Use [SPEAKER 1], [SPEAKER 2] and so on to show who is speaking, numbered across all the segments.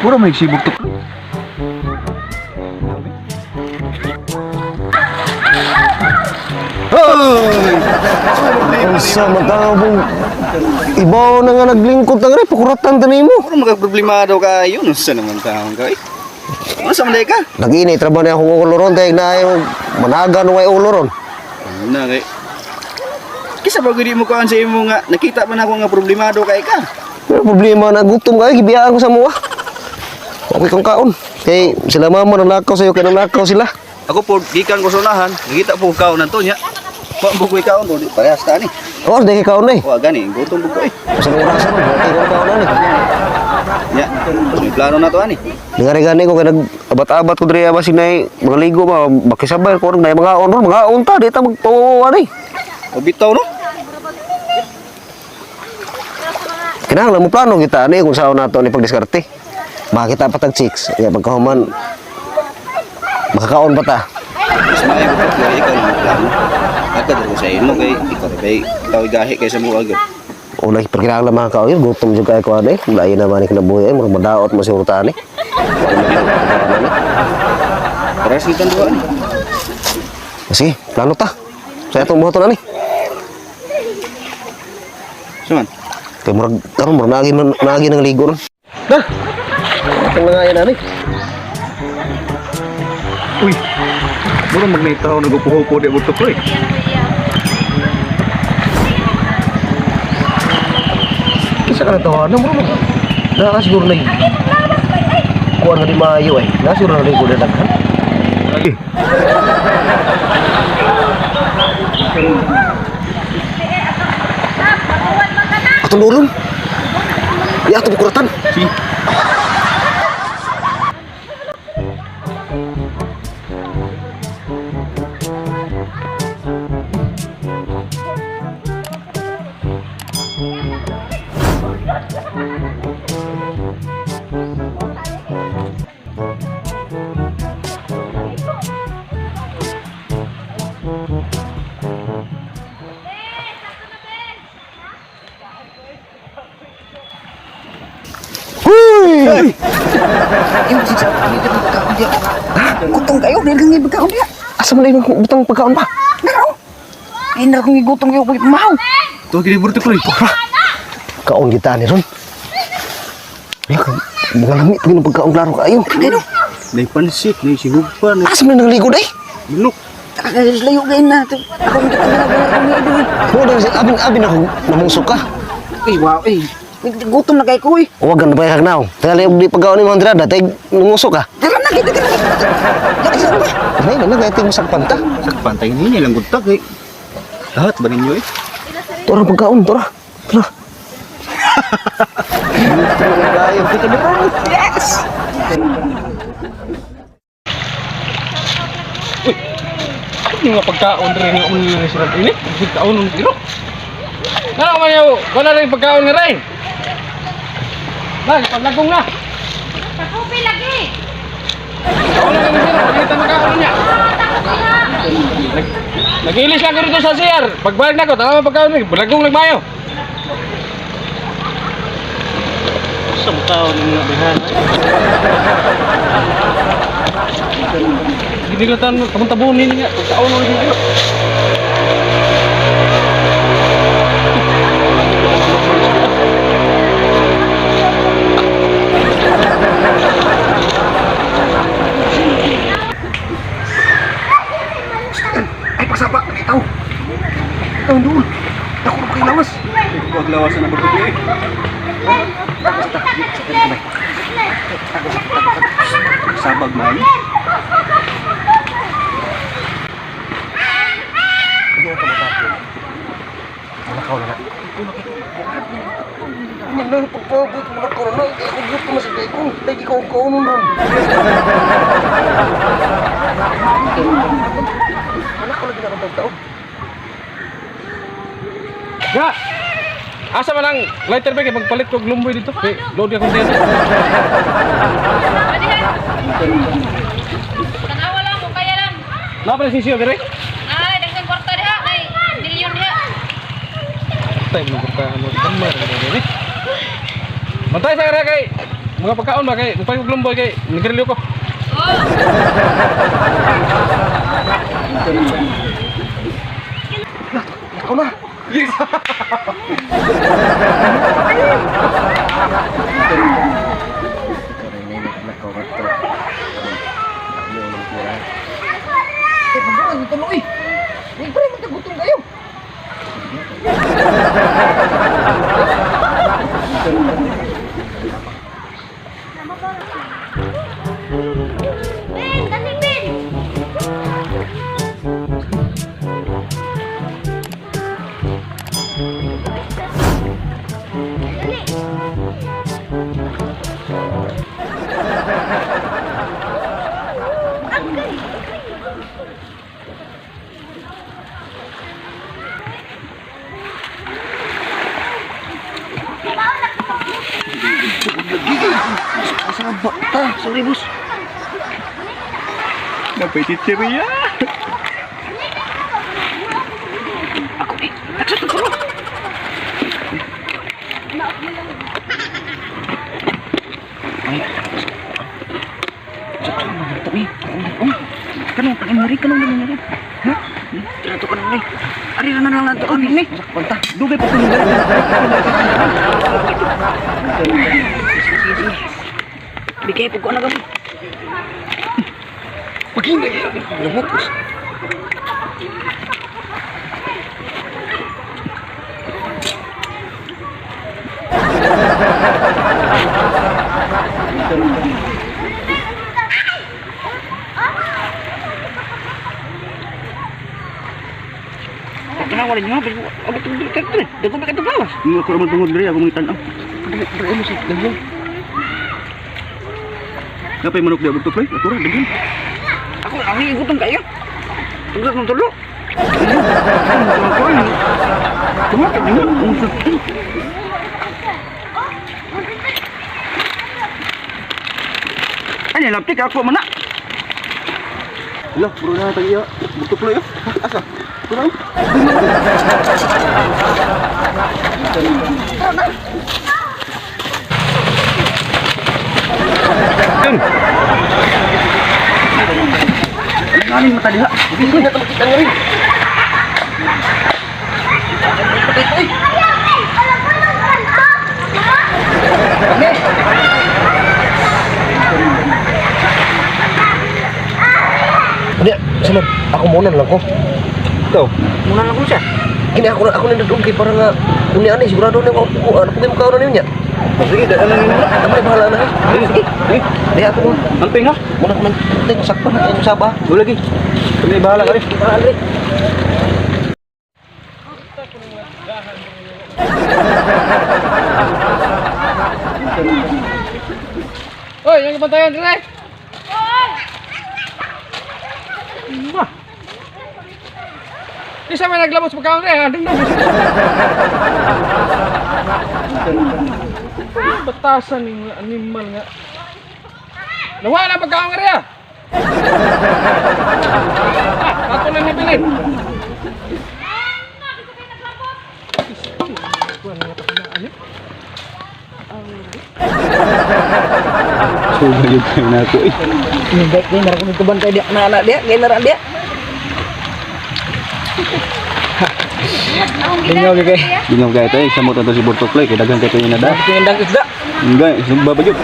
[SPEAKER 1] Pura may sibuk to.
[SPEAKER 2] Sa matabong ibaw na nga naglingkod ang rin, pakuratan tanin mo.
[SPEAKER 1] Pura magkaproblemado ka yun. Sa naman taong ka eh. Ano sa manday ka?
[SPEAKER 2] Nag-ini, trabaho na akong ulo ron, dahil na yung managa nung ay ulo ron.
[SPEAKER 1] Ano na kay? Kisa ba gudi mo kaan sa imo nga, nakita man ako nga problemado kay ka.
[SPEAKER 2] Pero problema na gutom ka, gibiyaan ko sa mga. Okay kang kaon. Kay sila mama nanakaw sa'yo, kaya nanakaw sila.
[SPEAKER 1] Ako po, gikan ko sa unahan, nakita po kaon na to niya. Bukoy kaon to, parehas ta ni.
[SPEAKER 2] Oo, dahil kaon na eh.
[SPEAKER 1] Wa gani, gutom bukoy.
[SPEAKER 2] Sa mga rasa ron, dahil kang kaon na eh.
[SPEAKER 1] Ya, may plano na to ani.
[SPEAKER 2] Gani ko kaya nag-abat-abat ko diri ba sinay mga ligo ba makisabay ko ron na mga on ron, mga on ta, di ta magpawawa ni.
[SPEAKER 1] O bitaw no?
[SPEAKER 2] Kinahanglan mo plano kita ani kung saan nato ni pagdiskarte. Makita pa tag chicks, ya pagkahuman makakaon pa ta.
[SPEAKER 1] Mas maayo ko kay ikaw ang plano. Ako dito sa imo kay ikaw kay ikaw gahi kay sa mo agad.
[SPEAKER 2] Ulay perkinahanglan mga kaoy, gutom jud kay ko ani. Lain na man kinabuhi, mga madaot mo siguro ta ani.
[SPEAKER 1] Parehas ni tanduan ni.
[SPEAKER 2] Sige, plano ta. Saya tong motor ani.
[SPEAKER 1] Suman.
[SPEAKER 2] Kay murag karon murag nagi nang ligo ron. Nah. Ang mga yan ani.
[SPEAKER 1] Uy. Mura magnitaw nagpuho-puho di buto ko eh.
[SPEAKER 2] Isa ka na tawanan mo. Nakasiguro na yun. Kuha na di maayo eh. Nakasiguro na rin ko na daghan.
[SPEAKER 1] Lagi.
[SPEAKER 2] Atong ulong. Ya, atong kuratan.
[SPEAKER 1] Si.
[SPEAKER 2] Huy!
[SPEAKER 3] Yung si Jack, hindi ka pagkaon dia. Gutong kayo, dahil kang pagkaon dia.
[SPEAKER 2] Asa man yung butang pagkaon pa?
[SPEAKER 3] Naro. Ay, naro kong gutong kayo, pagkaon mahaw.
[SPEAKER 1] To gini buto ko eh.
[SPEAKER 2] Kaon kita ni ron. Ya kan, mga lamit pagin pagkaon klaro kayo.
[SPEAKER 3] Ano?
[SPEAKER 1] Nay pansit, nay sinupan, nay
[SPEAKER 2] Asa man nang ligo day?
[SPEAKER 1] bulok.
[SPEAKER 3] Layo kayo na. Ako hindi ka nagagawa kami doon.
[SPEAKER 2] Mo din si abin ako namungsok ka.
[SPEAKER 3] Ay, wow, ay. Gutom na kayo ko eh.
[SPEAKER 2] Huwag gan pa kagnaw. Tali og di pagkaon ni mga drada tay nangusok ka.
[SPEAKER 3] Tara na, kita ka na. Laki sa ba?
[SPEAKER 2] Ay, na gayting sakpan ta.
[SPEAKER 1] Sa pantay ni lang gutag eh. Lahat ba ninyo eh?
[SPEAKER 2] Tora pagkaon, tora. Tora. Kayo kita ni
[SPEAKER 3] Yes!
[SPEAKER 4] Ini nga pagkaon rin ng ulo restaurant ini. Pagkaon ng tiro. Ano man yaw? Wala rin pagkaon ni Rain. Lang, paglagong na.
[SPEAKER 5] Takupi lagi.
[SPEAKER 4] Pagkaon na kami sila. Pagkita magkaon niya. Nag-ilis lang ko rito sa CR. Pagbalik na ko, tama pagkaon niya. Paglagong nagmayo. Sa pagkaon ng nabihan. Hindi ko tayo tabon-tabunin niya. Pagkaon ng tiro.
[SPEAKER 2] Ay pagsapa, itaw. Itaw dul. Ako kay lawas.
[SPEAKER 1] Huwag lawasan na buto ko eh. Sabag man.
[SPEAKER 2] Ikaw na. Mana pagpabot mga korona, ako gusto mo sa ko. Tay ikaw ko nun ron. Anak ko lagi na tao.
[SPEAKER 4] Ya. Asa man ang lighter bag pagpalit ko lumboy dito. Okay, load ka container.
[SPEAKER 5] Tanawa lang mo kaya lang.
[SPEAKER 4] Napa na sisiyo dire?
[SPEAKER 5] Ay, dagdag kwarta diha kay milyon diha.
[SPEAKER 4] Tay mo ka ano kamar ni. Matay sa area kay mga pagkaon ba kay upay ug lumboy kay nagrilyo ko.
[SPEAKER 2] Ikaw na.
[SPEAKER 4] Yes.
[SPEAKER 3] Eh, pagbukan ito no eh. May pre, magtagutom kayo.
[SPEAKER 5] Ben, dali, Ben.
[SPEAKER 2] Sorry, bos.
[SPEAKER 4] Napay chicheria.
[SPEAKER 3] Kanong pangyari, kanong pangyari. Ha? Ito ka nang ari na lang nato ang ini. Pagta, dugay pa kuno. Bigay po ko na gamit.
[SPEAKER 2] Begini. Lemot.
[SPEAKER 3] Kenapa wala niyo? Ako tunggu ka tre. Dago ba ka lawas?
[SPEAKER 2] Iya, aku ramai tunggu diri aku mau tanaw.
[SPEAKER 3] Dre mo si dago.
[SPEAKER 2] Ngapay manok dia betul play? Aku rin daghan.
[SPEAKER 3] Ako ang igutom kayo. Tunggu ng tulo.
[SPEAKER 2] Tumatak din.
[SPEAKER 3] Ano laptik ako mana?
[SPEAKER 2] Lah, bro na tayo. Betul play ya. Asa? Kurang.
[SPEAKER 3] Nganin mata dia.
[SPEAKER 2] Hindi na kita ngeri. Dia, sana aku muna lang ko. Ikaw,
[SPEAKER 3] Muna lang ko siya.
[SPEAKER 2] kini aku na doon kay para nga uni ani sigurado na ako ano pugay mo karon niya. Sige, dala lang nila. Kamay bahala na. Sige. Di ako mo.
[SPEAKER 4] Ang pinga.
[SPEAKER 2] Muna man tek sakto na yung saba.
[SPEAKER 4] Wala lagi. Kami bahala kami.
[SPEAKER 2] Bahala.
[SPEAKER 4] Oy, yang kepantayan dire. Mah. Isa may naglabas pagkaon dire, andun na. Batasan ng animal nga. Nawa na pagkaon nga riya. Ato na nibilin.
[SPEAKER 2] Sudah yung kayo na ako eh.
[SPEAKER 3] Baik ni narak ko tuban kay dia na anak dia, general dia.
[SPEAKER 4] Lingaw kay kay.
[SPEAKER 2] Bingaw kaya tayo, sa mo tanto si Bortok Play, kaya dagang kayo yung nada.
[SPEAKER 3] Pindang isda.
[SPEAKER 2] Enggak, sumpah bajut.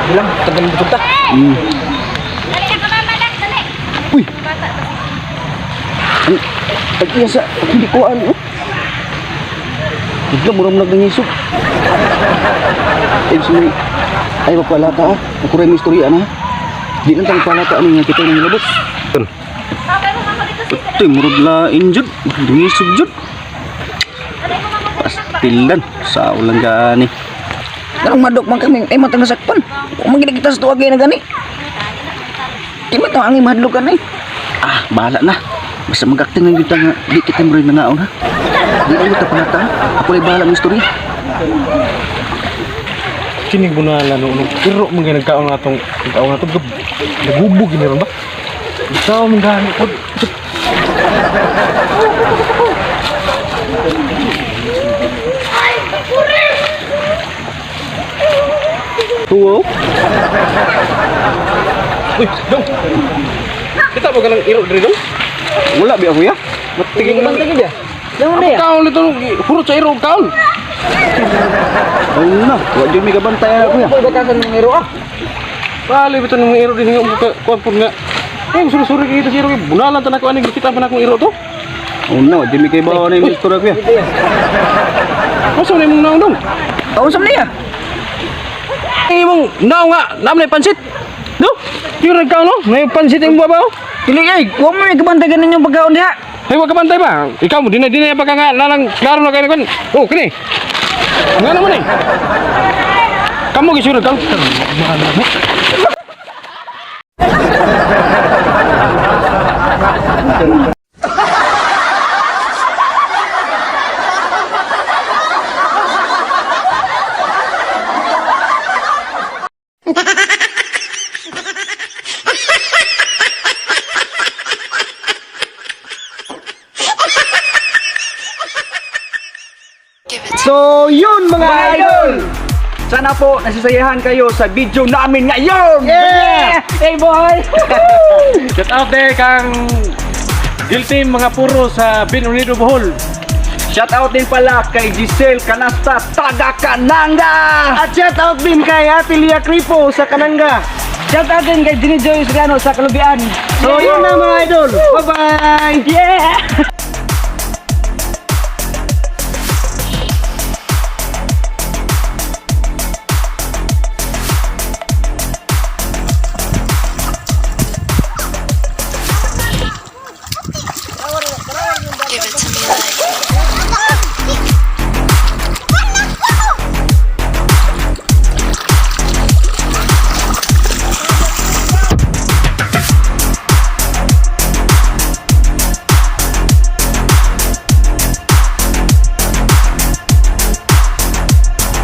[SPEAKER 3] Bilang tegan betul tak?
[SPEAKER 5] Dali na ka mama, dali.
[SPEAKER 2] Uy,
[SPEAKER 5] Bata.
[SPEAKER 2] tag-iya sa, hindi ko ano. Bigla, muram-muram ng isok. Eh, sumuli. Ay, papalata ah. Ako rin may istorya na. Di lang tayo palata ano nga kita yung labot.
[SPEAKER 5] Okay, mama dito si.
[SPEAKER 2] Ito, murag lain jud. Dingisog jud.
[SPEAKER 5] Dali ko mama.
[SPEAKER 2] Pastilan. Sa ulang gani.
[SPEAKER 3] Darang madok man kami ay matang nasakpan. Kung magiging kita sa tuwag na gani. Kima to ang imadlok kan eh.
[SPEAKER 2] Ah, bahala na. Basta mag-acting ng kita nga. Di kita mo rin nanaon ha. Di lang kita palata ha. Ako rin bahala ng istorya.
[SPEAKER 4] Kining bunala no pero mga nagkaon atong nagubog ni ron ba? Ikaw mong gani pod.
[SPEAKER 2] Tuwo.
[SPEAKER 4] Uy, dong. Kita ba galang iro diri dong?
[SPEAKER 2] Wala biya kuya. Matiging lang tingin dia. Naman dia.
[SPEAKER 4] Kaon dito, puro sa iro kaon.
[SPEAKER 2] Ano na? Wa jud mi gabantay na kuya. Pag bakasan ng iro ah.
[SPEAKER 4] Bali betul ng iro din nga kuan pud nga. Suri-suri kita si iro bunalan tan ako ani kita pa na akong iro to.
[SPEAKER 2] Oh no, jud mi kay bawa na yung istorya kuya.
[SPEAKER 4] Masa na mong naong dong?
[SPEAKER 3] Kausap niya.
[SPEAKER 4] Imong naong nga, naam na pansit. Do? Yung nagkaon no? May pansit yung buwa ba?
[SPEAKER 3] Dili ay, wa mo may kabantagan ninyong pagkaon diha.
[SPEAKER 4] Hey, wag ka bantay ba? Ikaw mo, dinay pa ka nga, lalang, klaro na kayo na kan. Oh, kini. Nga naman eh. Kamu gisurod, kamu.
[SPEAKER 3] So, yun mga idol! Sana po nasisayahan kayo sa video namin ngayon! Yeah! Hey boy!
[SPEAKER 4] Shout out there kang guilty mga puro sa Bin Unido Bohol.
[SPEAKER 3] Shout out din pala kay Giselle Canasta, taga Kananga! At shout out din kay Ate Lia Kripo sa Kananga. Shout out din kay Jenny Joy Soriano sa Kalubian. So yun na mga idol! Bye-bye! Yeah!
[SPEAKER 6] Give it to me like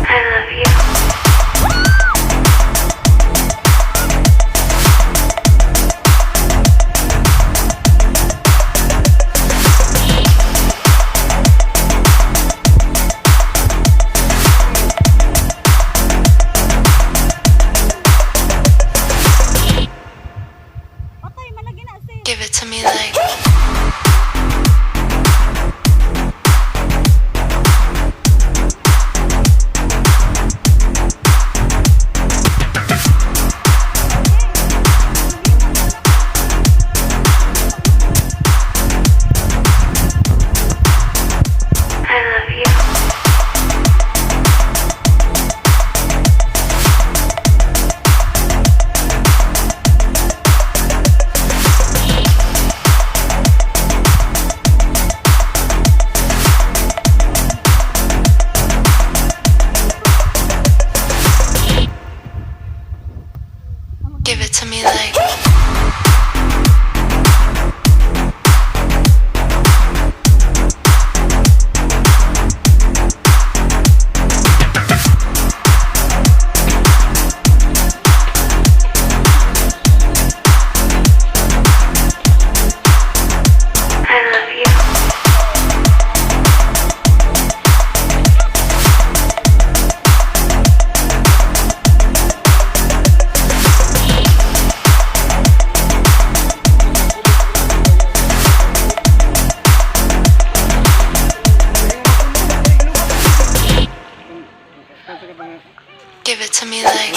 [SPEAKER 6] I love you. Give it to me like I love you. Give it to me like I love you. Give it to me like